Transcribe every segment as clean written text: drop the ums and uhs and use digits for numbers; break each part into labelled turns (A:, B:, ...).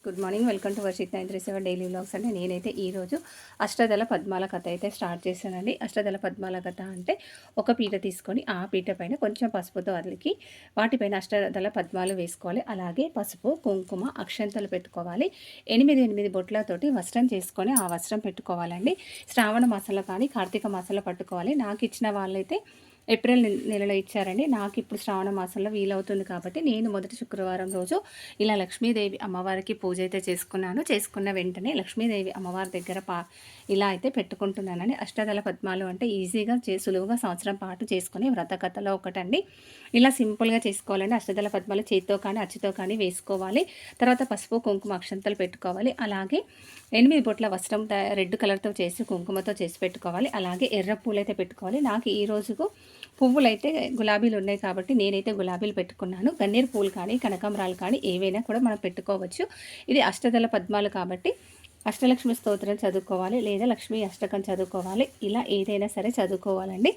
A: Good morning. Welcome to Varshith 937 daily vlogs అండి. నేనైతే ఈరోజు అష్టదళ పద్మాల కథ అయితే స్టార్ట్ చేశానండి. అష్టదళ పద్మాల కథ అంటే ఒక పీట తీసుకొని ఆ పీట పైన కొంచెం పసుపుతో అలికి వాటిపైన అష్టదళ పద్మాలు వేసుకోవాలి. అలాగే పసుపు, కుంకుమ, అక్షంతలు పెట్టుకోవాలి. 8 బొట్లతోటి వస్త్రం చేసుకొని ఆ వస్త్రం పెట్టుకోవాలండి. శ్రావణ మాసంలో కానీ కార్తీక మాసంలో పట్టుకోవాలి. నాకు ఇచ్చిన వాళ్ళైతే ఏప్రిల్ నెలలో ఇచ్చారండి. నాకు ఇప్పుడు శ్రావణ మాసంలో వీలవుతుంది కాబట్టి నేను మొదటి శుక్రవారం రోజు ఇలా లక్ష్మీదేవి అమ్మవారికి పూజ అయితే చేసుకున్నాను. చేసుకున్న వెంటనే లక్ష్మీదేవి అమ్మవారి దగ్గర ఇలా అయితే పెట్టుకుంటున్నానండి. అష్టదళ పద్మాలు అంటే ఈజీగా సులువుగా సంవత్సరం పాటు చేసుకునే వ్రత కథలో ఒకటండి. ఇలా సింపుల్గా చేసుకోవాలండి. అష్టదళ పద్మాలు చేతితో కానీ అచ్చుతో కానీ వేసుకోవాలి. తర్వాత పసుపు, కుంకుమ, అక్షంతలు పెట్టుకోవాలి. అలాగే 8 బొట్ల వస్త్రం రెడ్ కలర్తో చేసి కుంకుమతో చేసి పెట్టుకోవాలి. అలాగే ఎర్ర పూలు అయితే పెట్టుకోవాలి. నాకు ఈ రోజుకు పువ్వులు అయితే గులాబీలు ఉన్నాయి కాబట్టి నేనైతే గులాబీలు పెట్టుకున్నాను. గన్నేరు పూలు కానీ కనకాంబరాలు కానీ ఏవైనా కూడా మనం పెట్టుకోవచ్చు. ఇది అష్టదళ పద్మాలు కాబట్టి అష్టలక్ష్మి స్తోత్రం చదువుకోవాలి లేదా లక్ష్మీ అష్టకం చదువుకోవాలి. ఇలా ఏదైనా సరే చదువుకోవాలండి.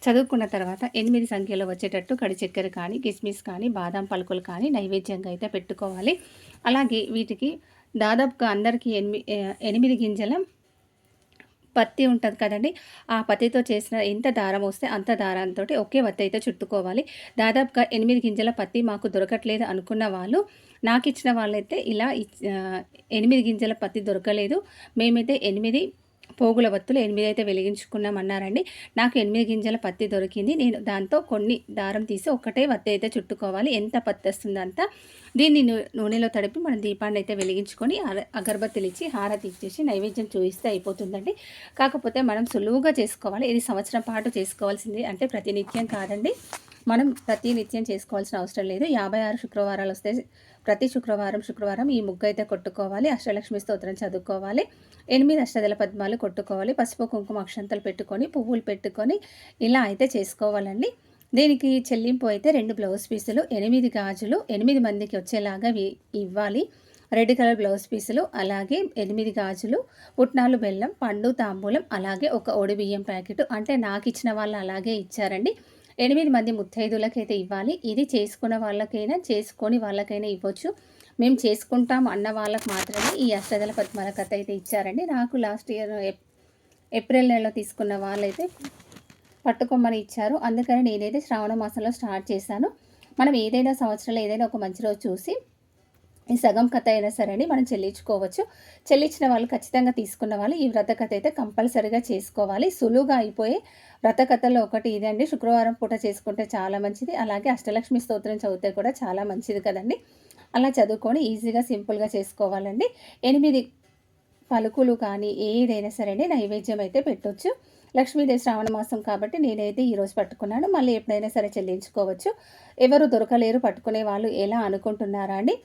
A: చదువుకున్న తర్వాత 8 సంఖ్యలో వచ్చేటట్టు కడి చక్కెర కానీ కిస్మిస్ కానీ బాదం పలుకులు కానీ నైవేద్యంగా అయితే పెట్టుకోవాలి. అలాగే వీటికి దాదాపుగా అందరికీ 8 గింజల పత్తి ఉంటుంది కదండి. ఆ పత్తితో చేసిన ఎంత దారం వస్తే అంత దారంతో ఒకే వత్తి అయితే చుట్టుకోవాలి. దాదాపుగా 8 గింజల పత్తి మాకు దొరకట్లేదు అనుకున్న వాళ్ళు, నాకు ఇచ్చిన వాళ్ళైతే ఇలా 8 గింజల పత్తి దొరకలేదు, మేమైతే 8 పోగుల వత్తులు 8 అయితే వెలిగించుకున్నామన్నారండి. నాకు 8 గింజల పత్తి దొరికింది. నేను దాంతో కొన్ని దారం తీసి ఒకటే వత్తి అయితే చుట్టుకోవాలి. ఎంత పత్తి వస్తుందో అంత దీన్ని నూనెలో తడిపి మనం దీపాన్ని అయితే వెలిగించుకొని అగరబత్తులు ఇచ్చి హారతి ఇచ్చేసి నైవేద్యం చూపిస్తే అయిపోతుందండి. కాకపోతే మనం సులువుగా చేసుకోవాలి. ఇది సంవత్సరం పాటు చేసుకోవాల్సింది, అంటే ప్రతినిత్యం కాదండి. మనం ప్రతి నిత్యం చేసుకోవాల్సిన అవసరం లేదు. 56 శుక్రవారాలు వస్తే ప్రతి శుక్రవారం ఈ ముగ్గు అయితే కొట్టుకోవాలి. అష్టలక్ష్మి స్తోత్రం చదువుకోవాలి. 8 అష్టదళ పద్మాలు కొట్టుకోవాలి. పసుపు, కుంకుమ, అక్షంతలు పెట్టుకొని పువ్వులు పెట్టుకొని ఇలా అయితే చేసుకోవాలండి. దీనికి చెల్లింపు అయితే 2 బ్లౌజ్ పీసులు, 8 గాజులు 8 మందికి వచ్చేలాగా ఇవ్వాలి. రెడ్ కలర్ బ్లౌజ్ పీసులు, అలాగే 8 గాజులు, పుట్నాలు, బెల్లం, పండు, తాంబూలం, అలాగే ఒక ఒడి బియ్యం ప్యాకెట్. అంటే నాకు ఇచ్చిన వాళ్ళు అలాగే ఇచ్చారండి. 8 మంది ముత్తైదులకైతే ఇవ్వాలి. ఇది చేసుకున్న వాళ్ళకైనా చేసుకొని వాళ్ళకైనా ఇవ్వచ్చు. మేము చేసుకుంటాం అన్న వాళ్ళకి మాత్రమే ఈ అష్టదళ పద్మాల కథ అయితే ఇచ్చారండి. నాకు లాస్ట్ ఇయర్ ఏప్రిల్ నెలలో తీసుకున్న వాళ్ళైతే పట్టుకోమని ఇచ్చారు. అందుకని నేనైతే శ్రావణ మాసంలో స్టార్ట్ చేశాను. మనం ఏదైనా సంవత్సరంలో ఏదైనా ఒక మంచి రోజు చూసి ఈ సగం కథ అయినా సరే అని మనం చెల్లించుకోవచ్చు. చెల్లించిన వాళ్ళు ఖచ్చితంగా తీసుకున్న వాళ్ళు ఈ వ్రత కథ అయితే కంపల్సరీగా చేసుకోవాలి. సులువుగా అయిపోయే వ్రత కథలో ఒకటి ఇదండి. శుక్రవారం పూట చేసుకుంటే చాలా మంచిది. అలాగే అష్టలక్ష్మి స్తోత్రం చదివితే కూడా చాలా మంచిది కదండి. అలా చదువుకొని ఈజీగా సింపుల్గా చేసుకోవాలండి. 8 పలుకులు కానీ ఏదైనా సరే నైవేద్యం అయితే పెట్టొచ్చు. లక్ష్మీదేవి శ్రావణ మాసం కాబట్టి నేనైతే ఈరోజు పట్టుకున్నాను. మళ్ళీ ఎప్పుడైనా సరే చెల్లించుకోవచ్చు. ఎవరు దొరకలేరు పట్టుకునే వాళ్ళు ఎలా అనుకుంటున్నారా అండి?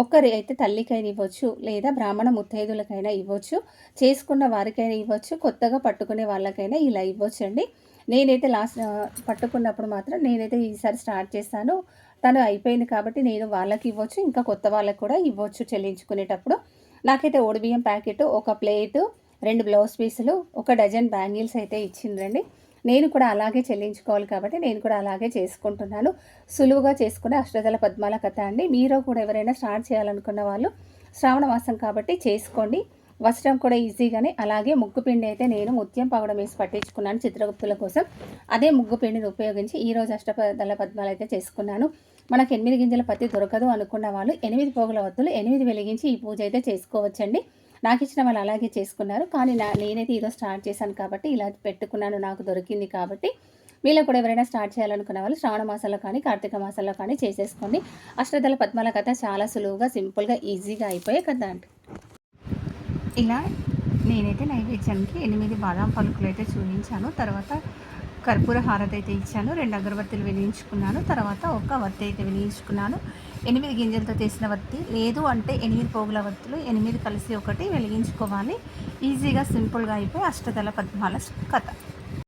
A: ఒక్కరి అయితే తల్లికైనా ఇవ్వచ్చు, లేదా బ్రాహ్మణ ముత్తైదులకైనా ఇవ్వచ్చు, చేసుకున్న వారికైనా ఇవ్వచ్చు, కొత్తగా పట్టుకునే వాళ్ళకైనా ఇలా ఇవ్వచ్చు అండి. నేనైతే పట్టుకున్నప్పుడు మాత్రం నేనైతే ఈసారి స్టార్ట్ చేశాను. తను అయిపోయింది కాబట్టి నేను వాళ్ళకి ఇవ్వచ్చు, ఇంకా కొత్త వాళ్ళకి కూడా ఇవ్వచ్చు చెల్లించుకునేటప్పుడు. నాకైతే ఓడిబియ్యం ప్యాకెట్, ఒక ప్లేటు, 2 బ్లౌజ్ పీసులు, ఒక డజన్ బ్యాంగిల్స్ అయితే ఇచ్చిందండి. నేను కూడా అలాగే చెల్లించుకోవాలి కాబట్టి నేను కూడా అలాగే చేసుకుంటున్నాను. సులువుగా చేసుకునే అష్టదళ పద్మాల కథ అండి. మీరు కూడా ఎవరైనా స్టార్ట్ చేయాలనుకున్న వాళ్ళు శ్రావణ మాసం కాబట్టి చేసుకోండి. వస్త్రం కూడా ఈజీగానే. అలాగే ముగ్గు పిండి అయితే నేను ముత్యం పగడం వేసి పట్టించుకున్నాను చిత్రగుప్తుల కోసం. అదే ముగ్గు పిండిని ఉపయోగించి ఈరోజు అష్టదళ పద్మాలు అయితే చేసుకున్నాను. మనకు 8 గింజల పత్తి దొరకదు అనుకున్న వాళ్ళు 8 పోగుల వత్తులు 8 వెలిగించి ఈ పూజ అయితే చేసుకోవచ్చండి. నాకు ఇచ్చిన వాళ్ళు అలాగే చేసుకున్నారు. కానీ నేనైతే ఈరోజు స్టార్ట్ చేశాను కాబట్టి ఇలా పెట్టుకున్నాను, నాకు దొరికింది కాబట్టి. మీలో కూడా ఎవరైనా స్టార్ట్ చేయాలనుకున్న వాళ్ళు శ్రావణ మాసంలో కానీ కార్తీక మాసంలో కానీ చేసేసుకోండి. అష్టదళ పద్మాల కథ చాలా సులువుగా సింపుల్గా ఈజీగా అయిపోయే కథ అండి. ఇలా నేనైతే నైవేద్యానికి 8 బాదం పలుకులు అయితే చూపించాను. తర్వాత కర్పూర హారతి అయితే ఇచ్చాను. 2 అగరబత్తులు వెలిగించుకున్నాను. తర్వాత ఒక వత్తి అయితే వెలిగించుకున్నాను. 8 గింజలతో చేసిన వత్తి, లేదు అంటే 8 పోగుల వత్తులు 8 కలిసి ఒకటి వెలిగించుకోవాలి. ఈజీగా సింపుల్గా అయిపోయి అష్టదళ పద్మాల కథ.